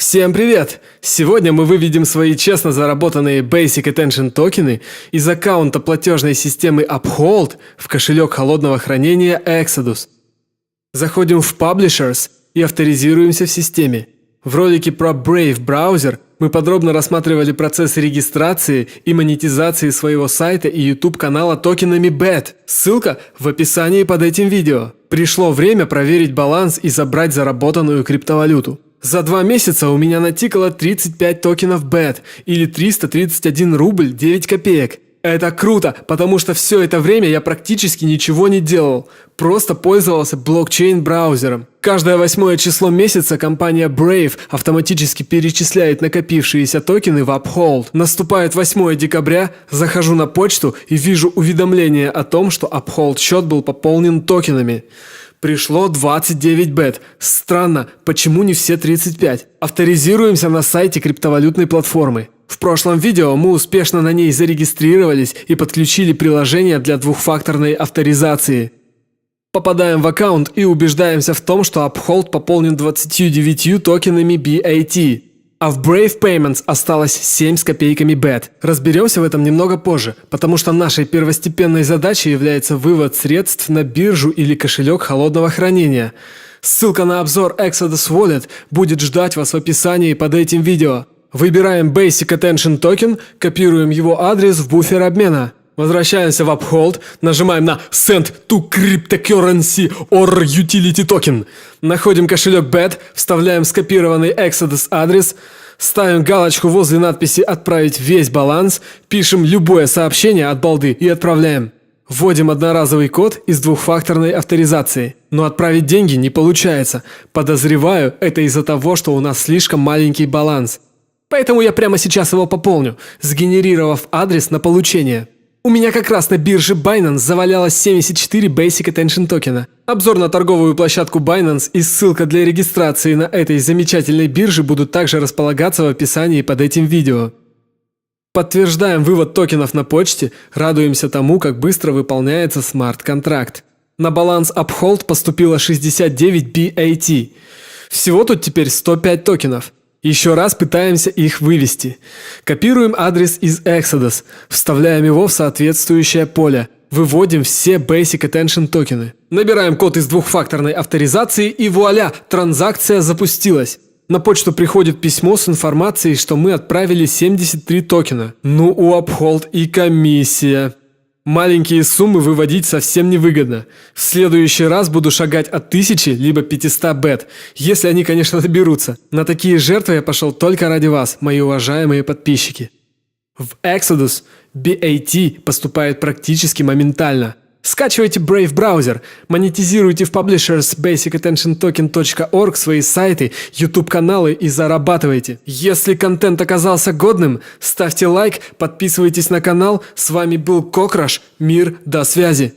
Всем привет! Сегодня мы выведем свои честно заработанные Basic Attention токены из аккаунта платежной системы Uphold в кошелек холодного хранения Exodus. Заходим в Publishers и авторизируемся в системе. В ролике про Brave браузер мы подробно рассматривали процесс регистрации и монетизации своего сайта и YouTube канала токенами BET. Ссылка в описании под этим видео. Пришло время проверить баланс и забрать заработанную криптовалюту. За 2 месяца у меня натикало 35 токенов BET или 331 рубль 9 копеек. Это круто, потому что все это время я практически ничего не делал, просто пользовался блокчейн-браузером. Каждое 8 число месяца компания Brave автоматически перечисляет накопившиеся токены в Uphold. Наступает 8 декабря, захожу на почту и вижу уведомление о том, что Uphold счет был пополнен токенами. Пришло 29 BET. Странно, почему не все 35? Авторизируемся на сайте криптовалютной платформы. В прошлом видео мы успешно на ней зарегистрировались и подключили приложение для двухфакторной авторизации. Попадаем в аккаунт и убеждаемся в том, что Uphold пополнен 29 токенами BAT. А в Brave Payments осталось 7 с копейками BET. Разберемся в этом немного позже, потому что нашей первостепенной задачей является вывод средств на биржу или кошелек холодного хранения. Ссылка на обзор Exodus Wallet будет ждать вас в описании под этим видео. Выбираем Basic Attention токен, копируем его адрес в буфер обмена. Возвращаемся в Uphold, нажимаем на Send to Cryptocurrency or Utility Token. Находим кошелек BET, вставляем скопированный Exodus адрес, ставим галочку возле надписи «Отправить весь баланс», пишем любое сообщение от балды и отправляем. Вводим одноразовый код из двухфакторной авторизации. Но отправить деньги не получается. Подозреваю, это из-за того, что у нас слишком маленький баланс. Поэтому я прямо сейчас его пополню, сгенерировав адрес на получение. У меня как раз на бирже Binance завалялось 74 Basic Attention токена. Обзор на торговую площадку Binance и ссылка для регистрации на этой замечательной бирже будут также располагаться в описании под этим видео. Подтверждаем вывод токенов на почте, радуемся тому, как быстро выполняется смарт-контракт. На баланс Uphold поступило 69 BAT. Всего тут теперь 105 токенов. Еще раз пытаемся их вывести. Копируем адрес из Exodus, вставляем его в соответствующее поле, выводим все Basic Attention токены. Набираем код из двухфакторной авторизации и вуаля, транзакция запустилась. На почту приходит письмо с информацией, что мы отправили 73 токена. Ну у Uphold и комиссия. Маленькие суммы выводить совсем невыгодно. В следующий раз буду шагать от 1000 либо 500 BET, если они, конечно, доберутся. На такие жертвы я пошел только ради вас, мои уважаемые подписчики. В Exodus BAT поступает практически моментально. Скачивайте Brave браузер, монетизируйте в Publishers basicattentiontoken.org свои сайты, YouTube каналы и зарабатывайте. Если контент оказался годным, ставьте лайк, подписывайтесь на канал. С вами был Кокраш. Мир, до связи.